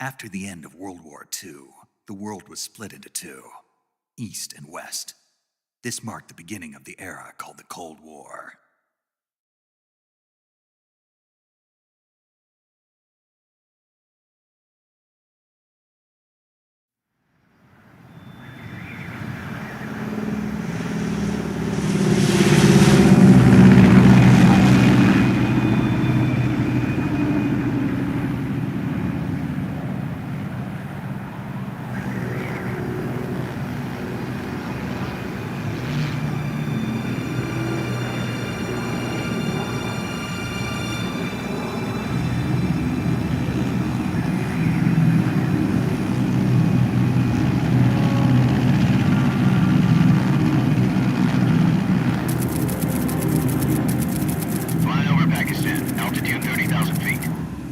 After the end of World War II, the world was split into two, East and West. This marked the beginning of the era called the Cold War.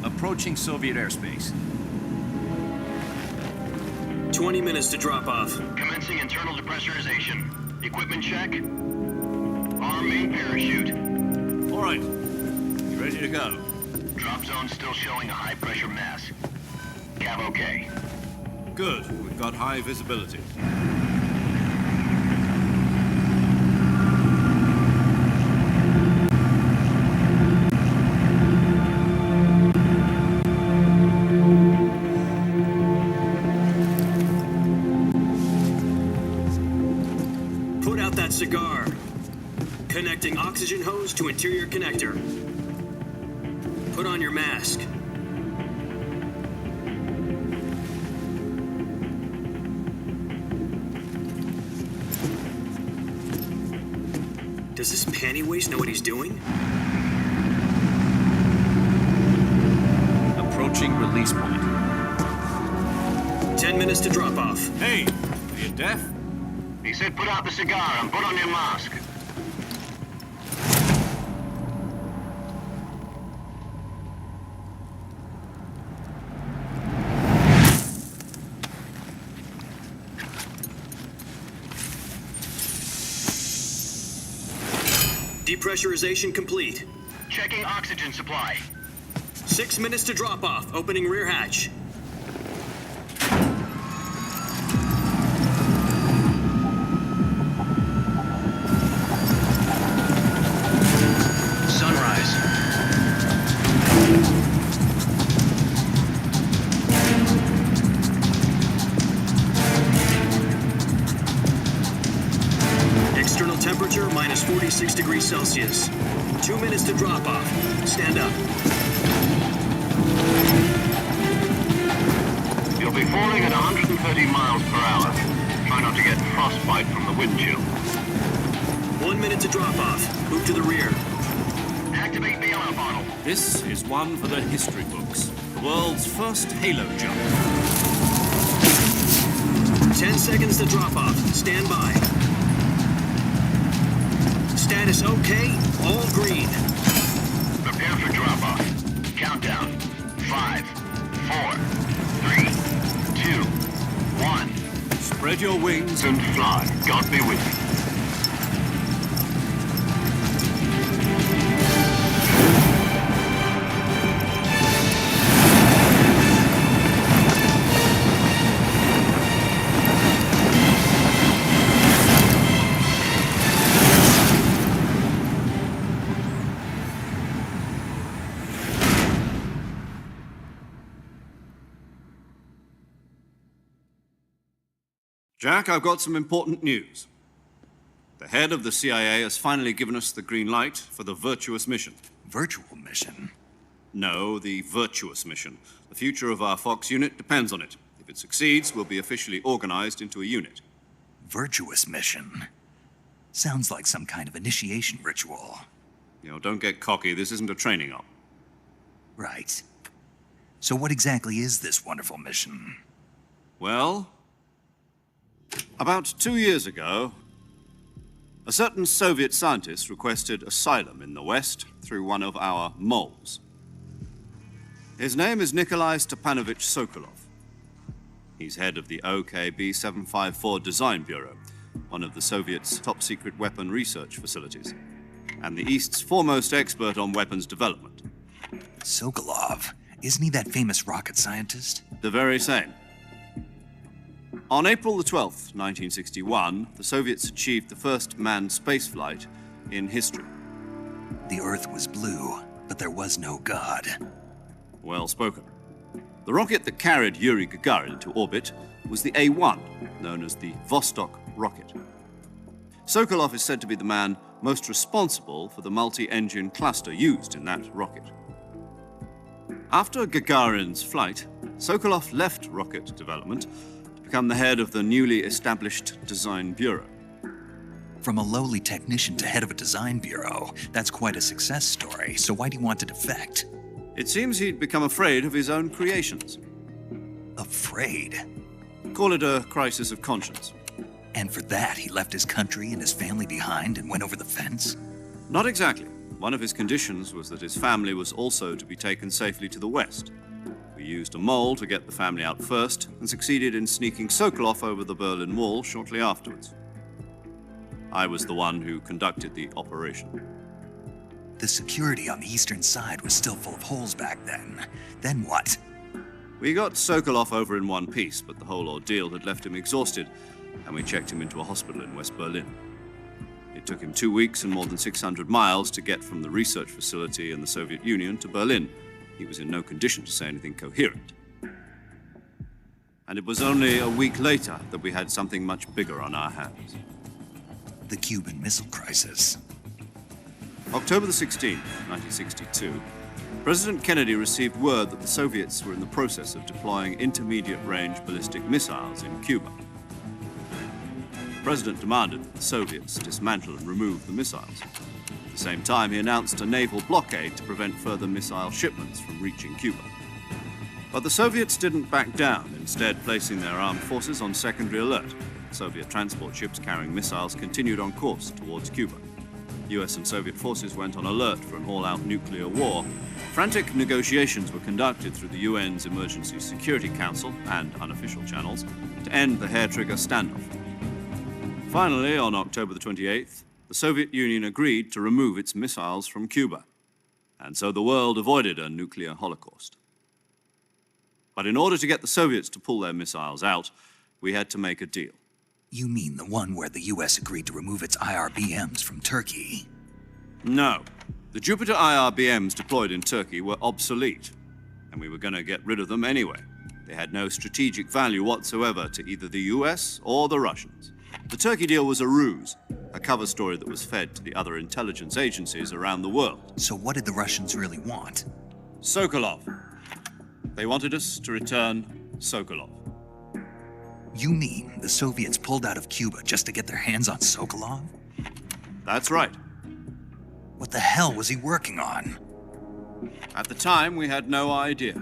Approaching Soviet airspace. 20 minutes to drop off. Commencing internal depressurization. Equipment check. Arm main parachute. All right. You ready to go? Drop zone still showing a high pressure mass. Cav okay. Good. We've got high visibility. Cigar. Connecting oxygen hose to interior connector. Put on your mask. Does this panty waste know what he's doing? Approaching release point. 10 minutes to drop off. Hey, are you deaf? He said put out the cigar and put on your mask. Depressurization complete. Checking oxygen supply. 6 minutes to drop off. Opening rear hatch. Temperature minus 46 degrees Celsius. 2 minutes to drop off. Stand up. You'll be falling at 130 miles per hour. Try not to get frostbite from the wind chill. 1 minute to drop off. Move to the rear. Activate bailout bottle. This is one for the history books. The world's first halo jump. 10 seconds to drop off. Stand by. Status okay, all green. Prepare for drop-off. Countdown. 5, 4, 3, 2, 1. Spread your wings And fly. God be with you. Jack, I've got some important news. The head of the CIA has finally given us the green light for the virtuous mission. Virtual mission? No, the virtuous mission. The future of our Fox unit depends on it. If it succeeds, we'll be officially organized into a unit. Virtuous mission? Sounds like some kind of initiation ritual. You know, don't get cocky. This isn't a training op. Right. So what exactly is this wonderful mission? Well, about 2 years ago, a certain Soviet scientist requested asylum in the West through one of our moles. His name is Nikolai Stepanovich Sokolov. He's head of the OKB 754 Design Bureau, one of the Soviets' top-secret weapon research facilities, and the East's foremost expert on weapons development. Sokolov? Isn't he that famous rocket scientist? The very same. On April the 12th, 1961, the Soviets achieved the first manned spaceflight in history. The Earth was blue, but there was no God. Well spoken. The rocket that carried Yuri Gagarin into orbit was the A-1, known as the Vostok rocket. Sokolov is said to be the man most responsible for the multi-engine cluster used in that rocket. After Gagarin's flight, Sokolov left rocket development to become the head of the newly established Design Bureau. From a lowly technician to head of a design bureau, that's quite a success story, so why do you want to defect? It seems he'd become afraid of his own creations. Afraid? Call it a crisis of conscience. And for that, he left his country and his family behind and went over the fence? Not exactly. One of his conditions was that his family was also to be taken safely to the west. We used a mole to get the family out first and succeeded in sneaking Sokolov over the Berlin Wall shortly afterwards. I was the one who conducted the operation. The security on the eastern side was still full of holes back then. Then what? We got Sokolov over in one piece, but the whole ordeal had left him exhausted, and we checked him into a hospital in West Berlin. It took him 2 weeks and more than 600 miles to get from the research facility in the Soviet Union to Berlin. He was in no condition to say anything coherent. And it was only a week later that we had something much bigger on our hands. The Cuban Missile Crisis. October the 16th, 1962, President Kennedy received word that the Soviets were in the process of deploying intermediate-range ballistic missiles in Cuba. The President demanded that the Soviets dismantle and remove the missiles. At the same time, he announced a naval blockade to prevent further missile shipments from reaching Cuba. But the Soviets didn't back down, instead placing their armed forces on secondary alert. Soviet transport ships carrying missiles continued on course towards Cuba. US and Soviet forces went on alert for an all-out nuclear war. Frantic negotiations were conducted through the UN's Emergency Security Council and unofficial channels to end the hair-trigger standoff. Finally, on October the 28th, the Soviet Union agreed to remove its missiles from Cuba. And so the world avoided a nuclear holocaust. But in order to get the Soviets to pull their missiles out, we had to make a deal. You mean the one where the US agreed to remove its IRBMs from Turkey? No. The Jupiter IRBMs deployed in Turkey were obsolete, and we were going to get rid of them anyway. They had no strategic value whatsoever to either the US or the Russians. The Turkey deal was a ruse, a cover story that was fed to the other intelligence agencies around the world. So what did the Russians really want? Sokolov. They wanted us to return Sokolov. You mean the Soviets pulled out of Cuba just to get their hands on Sokolov? That's right. What the hell was he working on? At the time, we had no idea.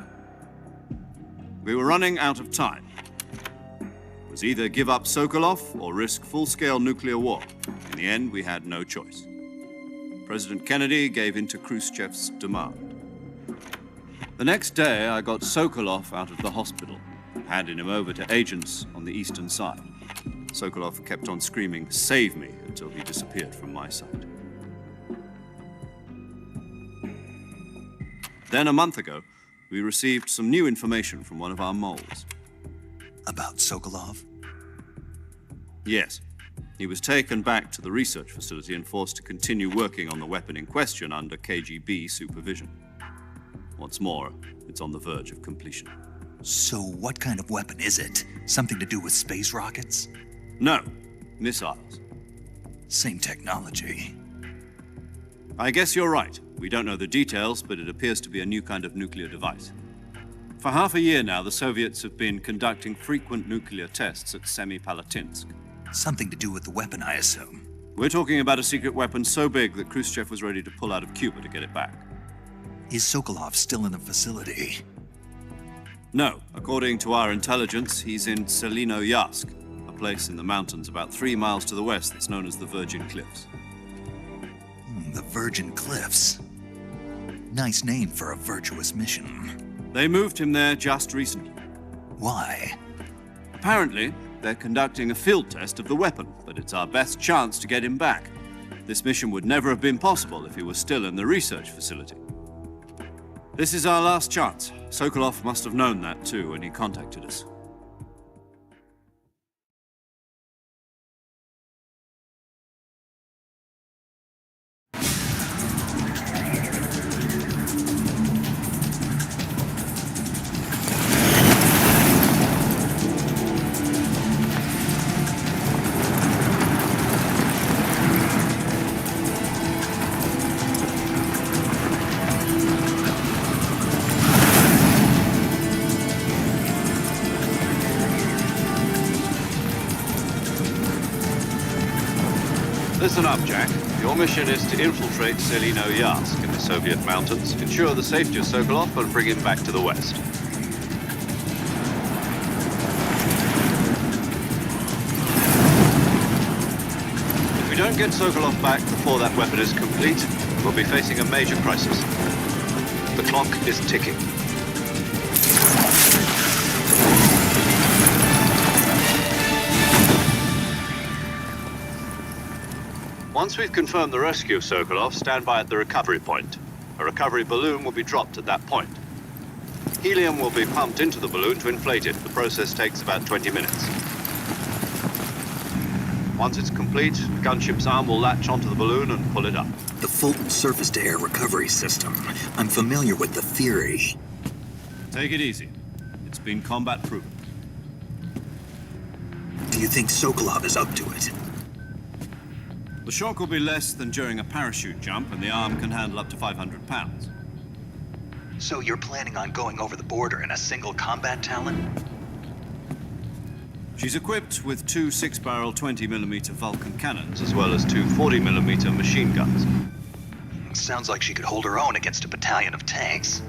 We were running out of time. It was either give up Sokolov or risk full-scale nuclear war. In the end, we had no choice. President Kennedy gave in to Khrushchev's demand. The next day, I got Sokolov out of the hospital, handing him over to agents on the eastern side. Sokolov kept on screaming, "Save me," until he disappeared from my sight. Then a month ago, we received some new information from one of our moles. About Sokolov? Yes. He was taken back to the research facility and forced to continue working on the weapon in question under KGB supervision. What's more, it's on the verge of completion. So what kind of weapon is it? Something to do with space rockets? No, missiles. Same technology. I guess you're right. We don't know the details, but it appears to be a new kind of nuclear device. For half a year now, the Soviets have been conducting frequent nuclear tests at Semipalatinsk. Something to do with the weapon, I assume. We're talking about a secret weapon so big that Khrushchev was ready to pull out of Cuba to get it back. Is Sokolov still in the facility? No. According to our intelligence, he's in Selinoyarsk, a place in the mountains about 3 miles to the west that's known as the Virgin Cliffs. The Virgin Cliffs. Nice name for a virtuous mission. They moved him there just recently. Why? Apparently, they're conducting a field test of the weapon, but it's our best chance to get him back. This mission would never have been possible if he was still in the research facility. This is our last chance. Sokolov must have known that too when he contacted us. Listen up, Jack. Your mission is to infiltrate Selino-Yarsk in the Soviet mountains, ensure the safety of Sokolov, and bring him back to the West. If we don't get Sokolov back before that weapon is complete, we'll be facing a major crisis. The clock is ticking. Once we've confirmed the rescue of Sokolov, stand by at the recovery point. A recovery balloon will be dropped at that point. Helium will be pumped into the balloon to inflate it. The process takes about 20 minutes. Once it's complete, the gunship's arm will latch onto the balloon and pull it up. The Fulton surface-to-air recovery system. I'm familiar with the theory. Take it easy. It's been combat proven. Do you think Sokolov is up to it? The shock will be less than during a parachute jump, and the arm can handle up to 500 pounds. So you're planning on going over the border in a single combat Talon? She's equipped with two 6-barrel 20mm Vulcan cannons, as well as two 40mm machine guns. Sounds like she could hold her own against a battalion of tanks.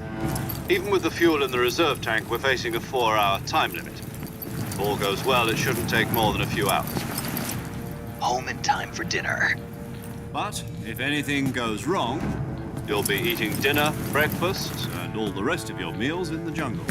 Even with the fuel in the reserve tank, we're facing a 4-hour time limit. If all goes well, it shouldn't take more than a few hours. Home in time for dinner. But if anything goes wrong, you'll be eating dinner, breakfast, and all the rest of your meals in the jungle.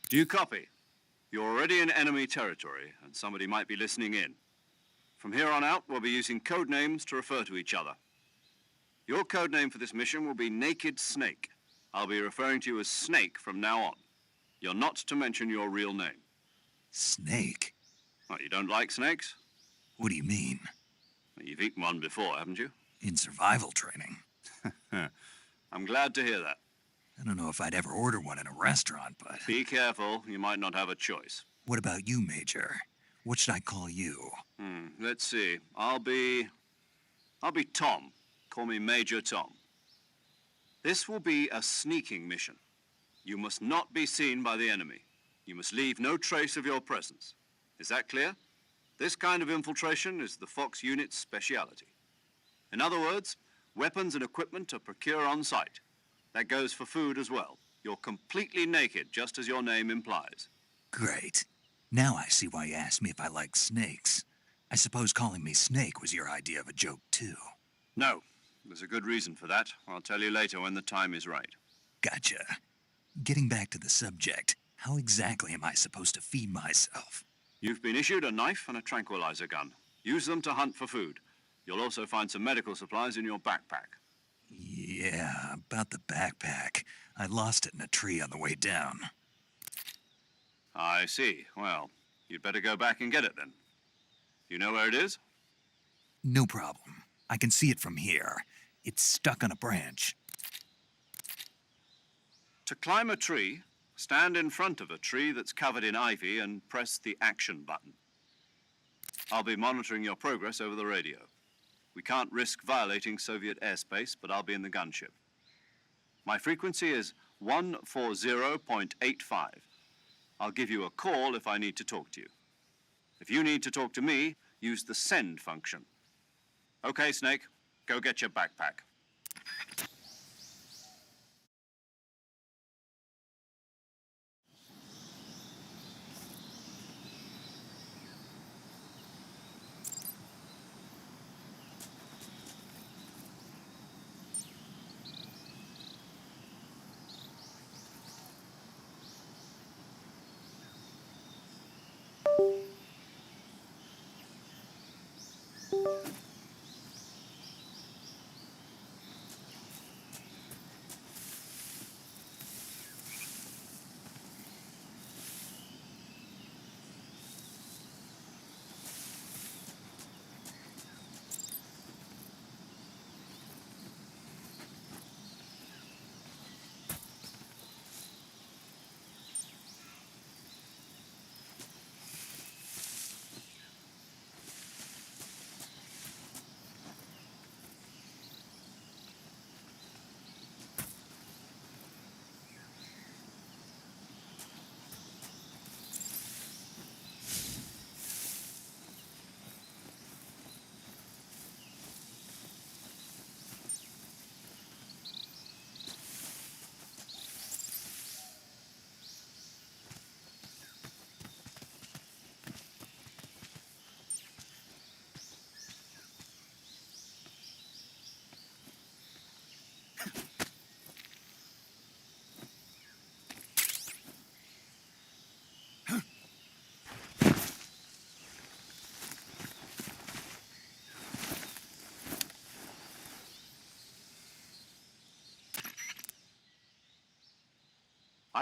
Do you copy? You're already in enemy territory, and somebody might be listening in. From here on out, we'll be using code names to refer to each other. Your code name for this mission will be Naked Snake. I'll be referring to you as Snake from now on. You're not to mention your real name. Snake? What, you don't like snakes? What do you mean? Well, you've eaten one before, haven't you? In survival training. I'm glad to hear that. I don't know if I'd ever order one in a restaurant, but... Be careful, you might not have a choice. What about you, Major? What should I call you? Let's see. I'll be Tom. Call me Major Tom. This will be a sneaking mission. You must not be seen by the enemy. You must leave no trace of your presence. Is that clear? This kind of infiltration is the Fox unit's speciality. In other words, Weapons and equipment to procure on site. That goes for food as well. You're completely naked, just as your name implies. Great. Now I see why you asked me if I like snakes. I suppose calling me Snake was your idea of a joke, too. No, there's a good reason for that. I'll tell you later when the time is right. Gotcha. Getting back to the subject, how exactly am I supposed to feed myself? You've been issued a knife and a tranquilizer gun. Use them to hunt for food. You'll also find some medical supplies in your backpack. Yeah, about the backpack. I lost it in a tree on the way down. I see. Well, you'd better go back and get it then. You know where it is? No problem. I can see it from here. It's stuck on a branch. To climb a tree, stand in front of a tree that's covered in ivy and press the action button. I'll be monitoring your progress over the radio. We can't risk violating Soviet airspace, but I'll be in the gunship. My frequency is 140.85. I'll give you a call if I need to talk to you. If you need to talk to me, use the send function. Okay, Snake, go get your backpack.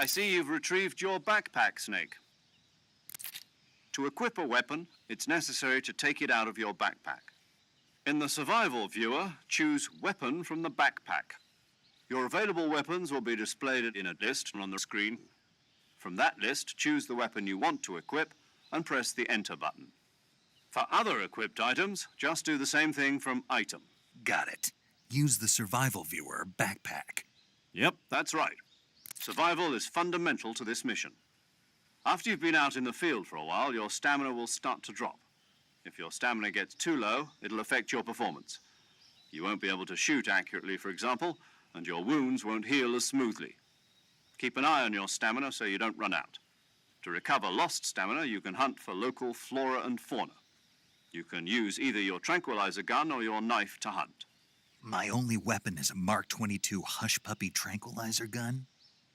I see you've retrieved your backpack, Snake. To equip a weapon, it's necessary to take it out of your backpack. In the survival viewer, choose Weapon from the backpack. Your available weapons will be displayed in a list on the screen. From that list, choose the weapon you want to equip and press the Enter button. For other equipped items, just do the same thing from Item. Got it. Use the survival viewer backpack. Yep, that's right. Survival is fundamental to this mission. After you've been out in the field for a while, your stamina will start to drop. If your stamina gets too low, it'll affect your performance. You won't be able to shoot accurately, for example, and your wounds won't heal as smoothly. Keep an eye on your stamina so you don't run out. To recover lost stamina, you can hunt for local flora and fauna. You can use either your tranquilizer gun or your knife to hunt. My only weapon is a Mark 22 Hush Puppy tranquilizer gun?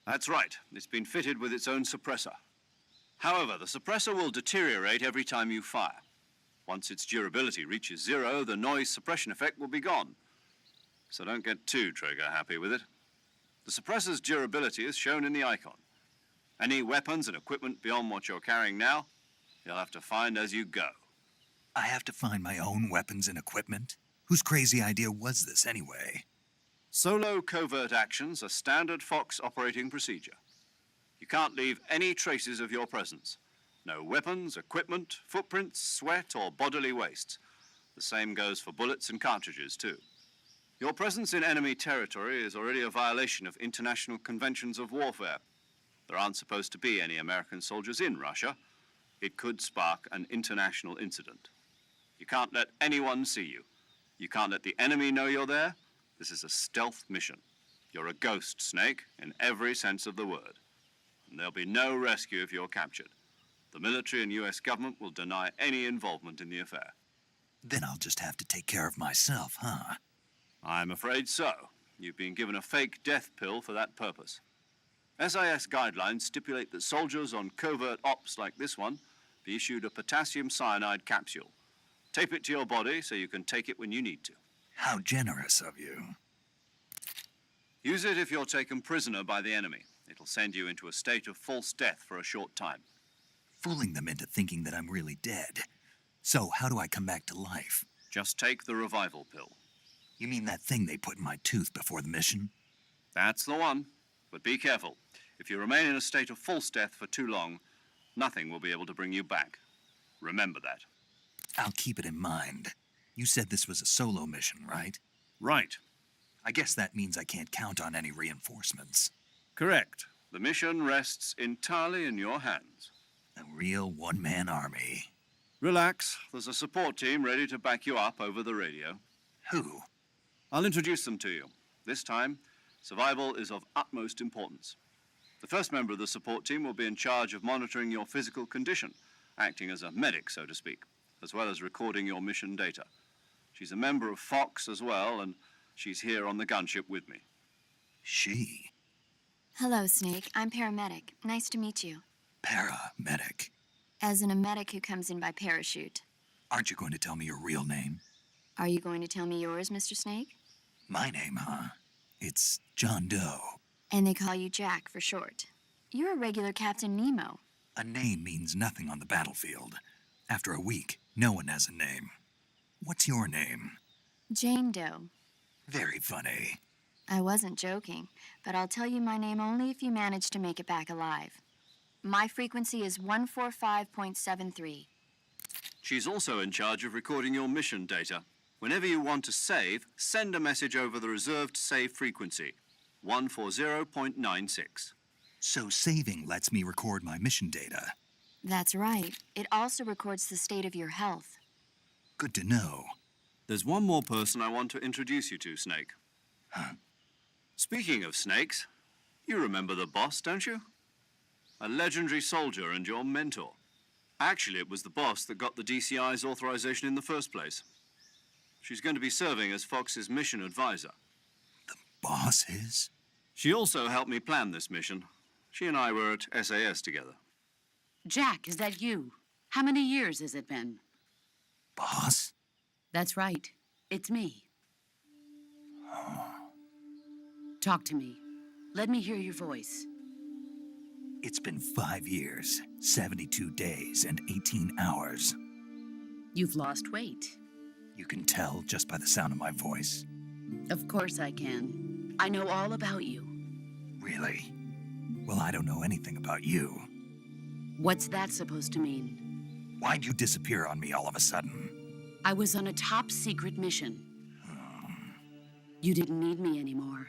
That's right. It's been fitted with its own suppressor. However, the suppressor will deteriorate every time you fire. Once its durability reaches 0, the noise suppression effect will be gone. So don't get too trigger-happy with it. The suppressor's durability is shown in the icon. Any weapons and equipment beyond what you're carrying now, you'll have to find as you go. I have to find my own weapons and equipment? Whose crazy idea was this anyway? Solo covert actions are standard Fox operating procedure. You can't leave any traces of your presence. No weapons, equipment, footprints, sweat, or bodily waste. The same goes for bullets and cartridges, too. Your presence in enemy territory is already a violation of international conventions of warfare. There aren't supposed to be any American soldiers in Russia. It could spark an international incident. You can't let anyone see you. You can't let the enemy know you're there, This is a stealth mission. You're a ghost, Snake, in every sense of the word. And there'll be no rescue if you're captured. The military and US government will deny any involvement in the affair. Then I'll just have to take care of myself, huh? I'm afraid so. You've been given a fake death pill for that purpose. SIS guidelines stipulate that soldiers on covert ops like this one be issued a potassium cyanide capsule. Tape it to your body so you can take it when you need to. How generous of you. Use it if you're taken prisoner by the enemy. It'll send you into a state of false death for a short time. Fooling them into thinking that I'm really dead. So how do I come back to life? Just take the revival pill. You mean that thing they put in my tooth before the mission? That's the one. But be careful. If you remain in a state of false death for too long, nothing will be able to bring you back. Remember that. I'll keep it in mind. You said this was a solo mission, right? Right. I guess that means I can't count on any reinforcements. Correct. The mission rests entirely in your hands. A real one-man army. Relax. There's a support team ready to back you up over the radio. Who? I'll introduce them to you. This time, survival is of utmost importance. The first member of the support team will be in charge of monitoring your physical condition, acting as a medic, so to speak, as well as recording your mission data. She's a member of Fox as well, and she's here on the gunship with me. She? Hello, Snake. I'm paramedic. Nice to meet you. Paramedic. As in a medic who comes in by parachute. Aren't you going to tell me your real name? Are you going to tell me yours, Mr. Snake? My name, huh? It's John Doe. And they call you Jack for short. You're a regular Captain Nemo. A name means nothing on the battlefield. After a week, no one has a name. What's your name? Jane Doe. Very funny. I wasn't joking, but I'll tell you my name only if you manage to make it back alive. My frequency is 145.73. She's also in charge of recording your mission data. Whenever you want to save, send a message over the reserved save frequency, 140.96. So saving lets me record my mission data. That's right. It also records the state of your health. Good to know. There's one more person I want to introduce you to, Snake. Huh? Speaking of snakes, you remember the boss, don't you? A legendary soldier and your mentor. Actually, it was the boss that got the DCI's authorization in the first place. She's going to be serving as Fox's mission advisor. The boss is? She also helped me plan this mission. She and I were at SAS together. Jack, is that you? How many years has it been? Boss? That's right. It's me. Talk to me. Let me hear your voice. It's been 5 years, 72 days, and 18 hours. You've lost weight. You can tell just by the sound of my voice. Of course I can. I know all about you. Really? Well, I don't know anything about you. What's that supposed to mean? Why'd you disappear on me all of a sudden? I was on a top-secret mission. You didn't need me anymore.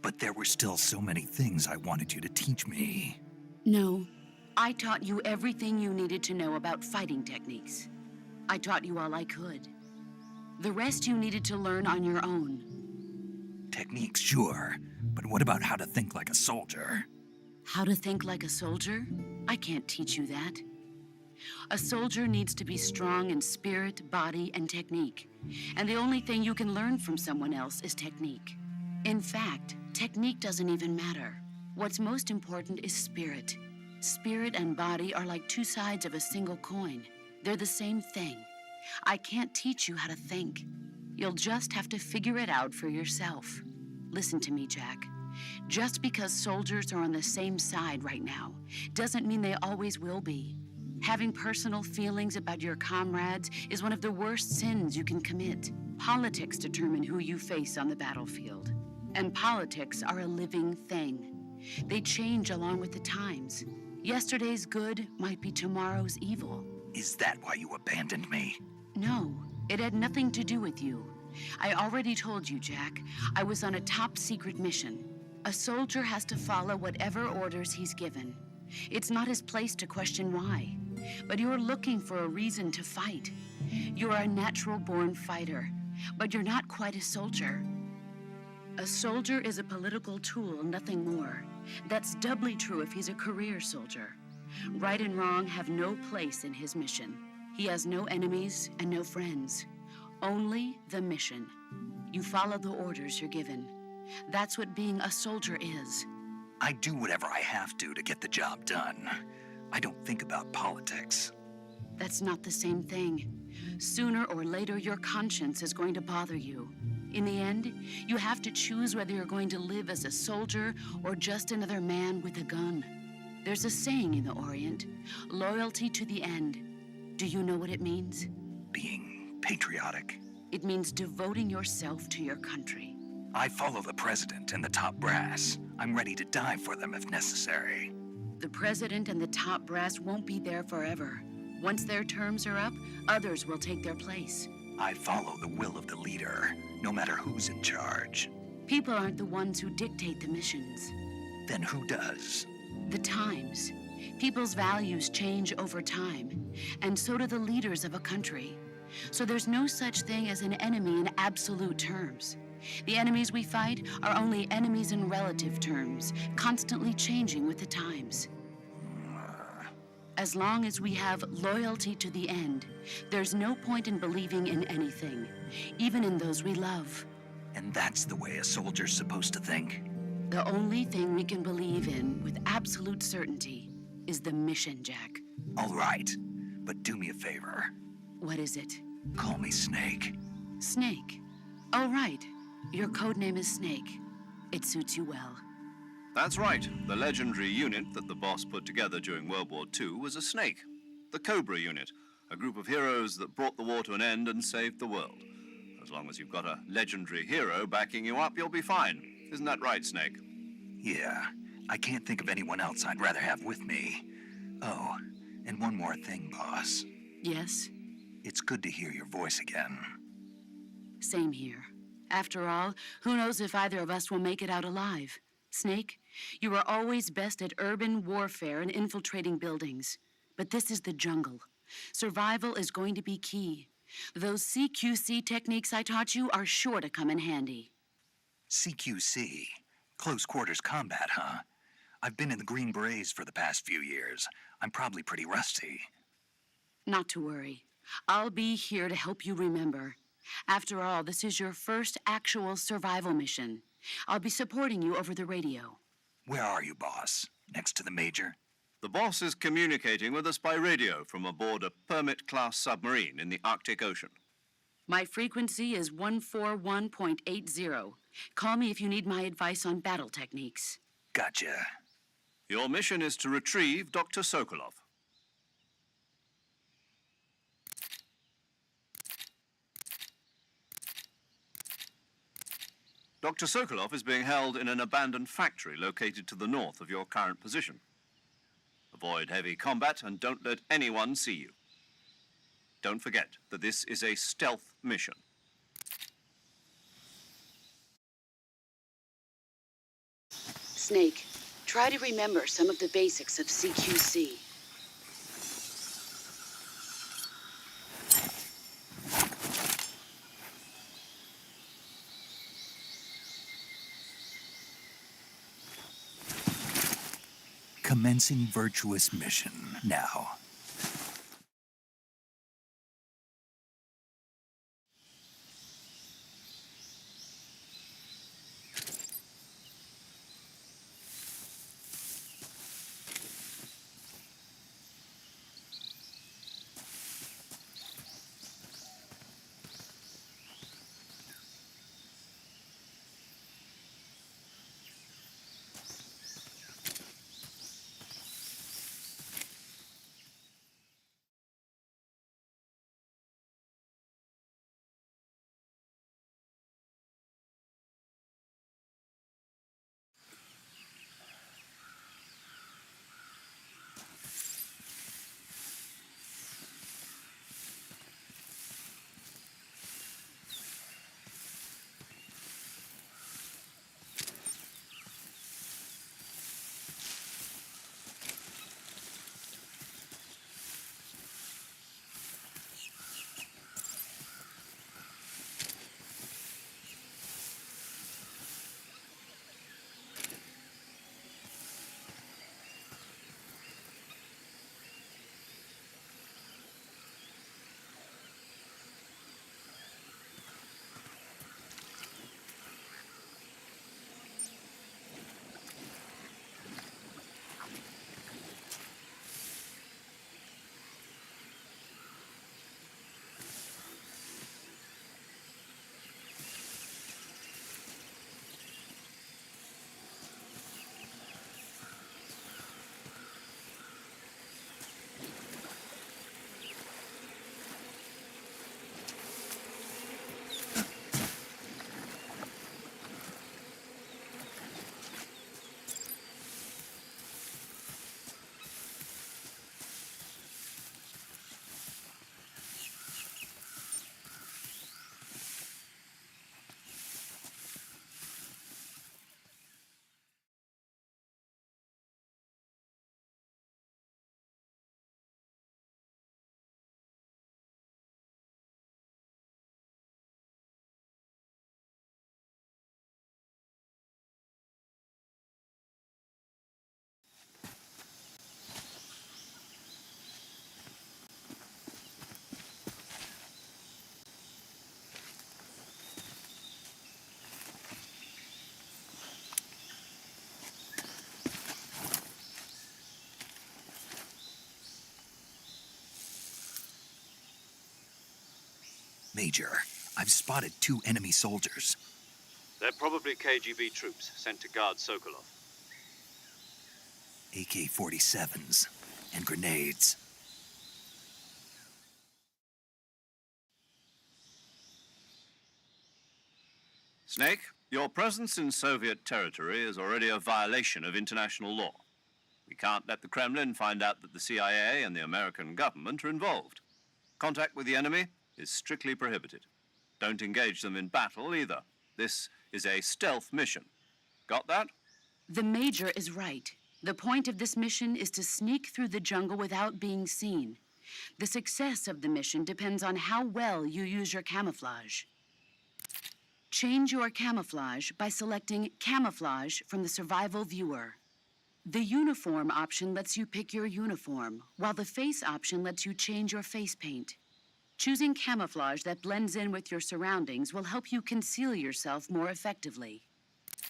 But there were still so many things I wanted you to teach me. No, I taught you everything you needed to know about fighting techniques. I taught you all I could. The rest you needed to learn on your own. Techniques, sure. But what about how to think like a soldier? How to think like a soldier? I can't teach you that. A soldier needs to be strong in spirit, body, and technique. And the only thing you can learn from someone else is technique. In fact, technique doesn't even matter. What's most important is spirit. Spirit and body are like two sides of a single coin. They're the same thing. I can't teach you how to think. You'll just have to figure it out for yourself. Listen to me, Jack. Just because soldiers are on the same side right now doesn't mean they always will be. Having personal feelings about your comrades is one of the worst sins you can commit. Politics determine who you face on the battlefield. And politics are a living thing. They change along with the times. Yesterday's good might be tomorrow's evil. Is that why you abandoned me? No, it had nothing to do with you. I already told you, Jack. I was on a top-secret mission. A soldier has to follow whatever orders he's given. It's not his place to question why. But you're looking for a reason to fight. You're a natural-born fighter, but you're not quite a soldier. A soldier is a political tool, nothing more. That's doubly true if he's a career soldier. Right and wrong have no place in his mission. He has no enemies and no friends. Only the mission. You follow the orders you're given. That's what being a soldier is. I do whatever I have to get the job done. I don't think about politics. That's not the same thing. Sooner or later, your conscience is going to bother you. In the end, you have to choose whether you're going to live as a soldier or just another man with a gun. There's a saying in the Orient, loyalty to the end. Do you know what it means? Being patriotic. It means devoting yourself to your country. I follow the president and the top brass. I'm ready to die for them if necessary. The president and the top brass won't be there forever. Once their terms are up, others will take their place. I follow the will of the leader, no matter who's in charge. People aren't the ones who dictate the missions. Then who does? The times. People's values change over time, and so do the leaders of a country. So there's no such thing as an enemy in absolute terms. The enemies we fight are only enemies in relative terms, constantly changing with the times. As long as we have loyalty to the end, there's no point in believing in anything, even in those we love. And that's the way a soldier's supposed to think? The only thing we can believe in with absolute certainty is the mission, Jack. All right, but do me a favor. What is it? Call me Snake. Snake. Oh, right. Your code name is Snake. It suits you well. That's right. The legendary unit that the boss put together during World War II was a snake. The Cobra unit, a group of heroes that brought the war to an end and saved the world. As long as you've got a legendary hero backing you up, you'll be fine. Isn't that right, Snake? Yeah, I can't think of anyone else I'd rather have with me. Oh, and one more thing, boss. Yes? It's good to hear your voice again. Same here. After all, who knows if either of us will make it out alive? Snake, you are always best at urban warfare and infiltrating buildings. But this is the jungle. Survival is going to be key. Those CQC techniques I taught you are sure to come in handy. CQC? Close quarters combat, huh? I've been in the Green Berets for the past few years. I'm probably pretty rusty. Not to worry. I'll be here to help you remember. After all, this is your first actual survival mission. I'll be supporting you over the radio. Where are you, boss? Next to the major? The boss is communicating with us by radio from aboard a Permit-class submarine in the Arctic Ocean. My frequency is 141.80. Call me if you need my advice on battle techniques. Gotcha. Your mission is to retrieve Dr. Sokolov. Dr. Sokolov is being held in an abandoned factory located to the north of your current position. Avoid heavy combat and don't let anyone see you. Don't forget that this is a stealth mission. Snake, try to remember some of the basics of CQC. Commencing virtuous mission now. Major, I've spotted 2 enemy soldiers. They're probably KGB troops sent to guard Sokolov. AK-47s and grenades. Snake, your presence in Soviet territory is already a violation of international law. We can't let the Kremlin find out that the CIA and the American government are involved. Contact with the enemy is strictly prohibited. Don't engage them in battle either. This is a stealth mission. Got that? The Major is right. The point of this mission is to sneak through the jungle without being seen. The success of the mission depends on how well you use your camouflage. Change your camouflage by selecting Camouflage from the Survival Viewer. The Uniform option lets you pick your uniform, while the Face option lets you change your face paint. Choosing camouflage that blends in with your surroundings will help you conceal yourself more effectively.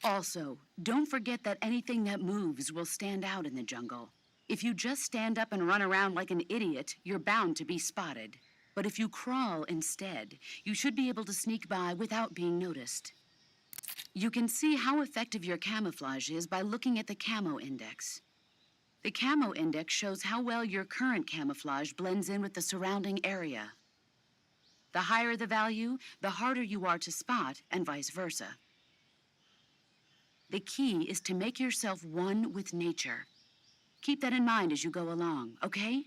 Also, don't forget that anything that moves will stand out in the jungle. If you just stand up and run around like an idiot, you're bound to be spotted. But if you crawl instead, you should be able to sneak by without being noticed. You can see how effective your camouflage is by looking at the Camo Index. The Camo Index shows how well your current camouflage blends in with the surrounding area. The higher the value, the harder you are to spot, and vice versa. The key is to make yourself one with nature. Keep that in mind as you go along, okay?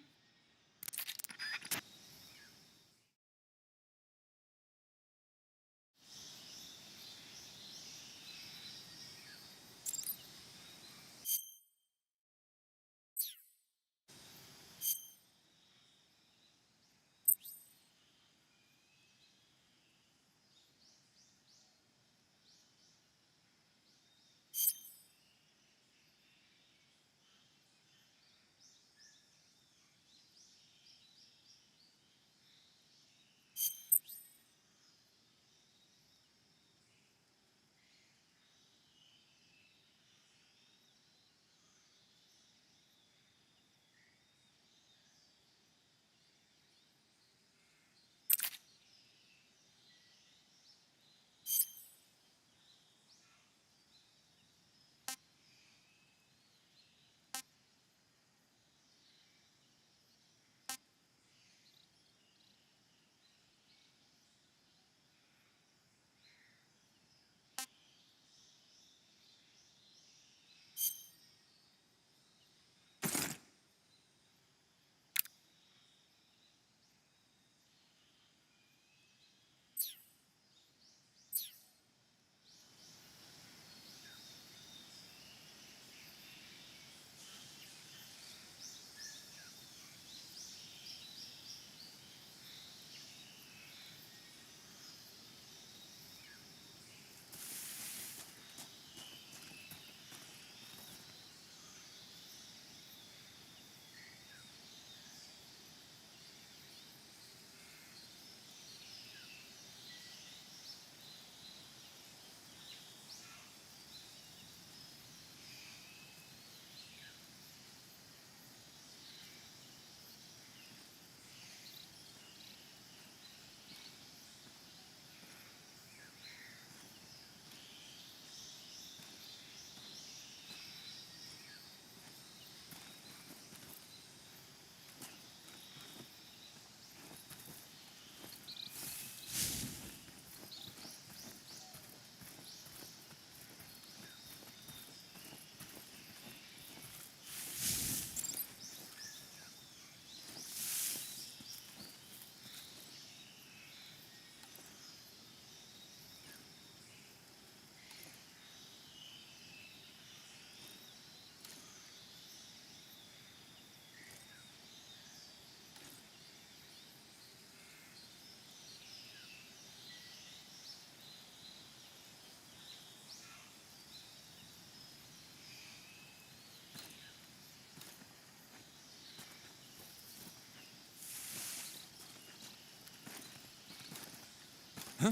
Huh?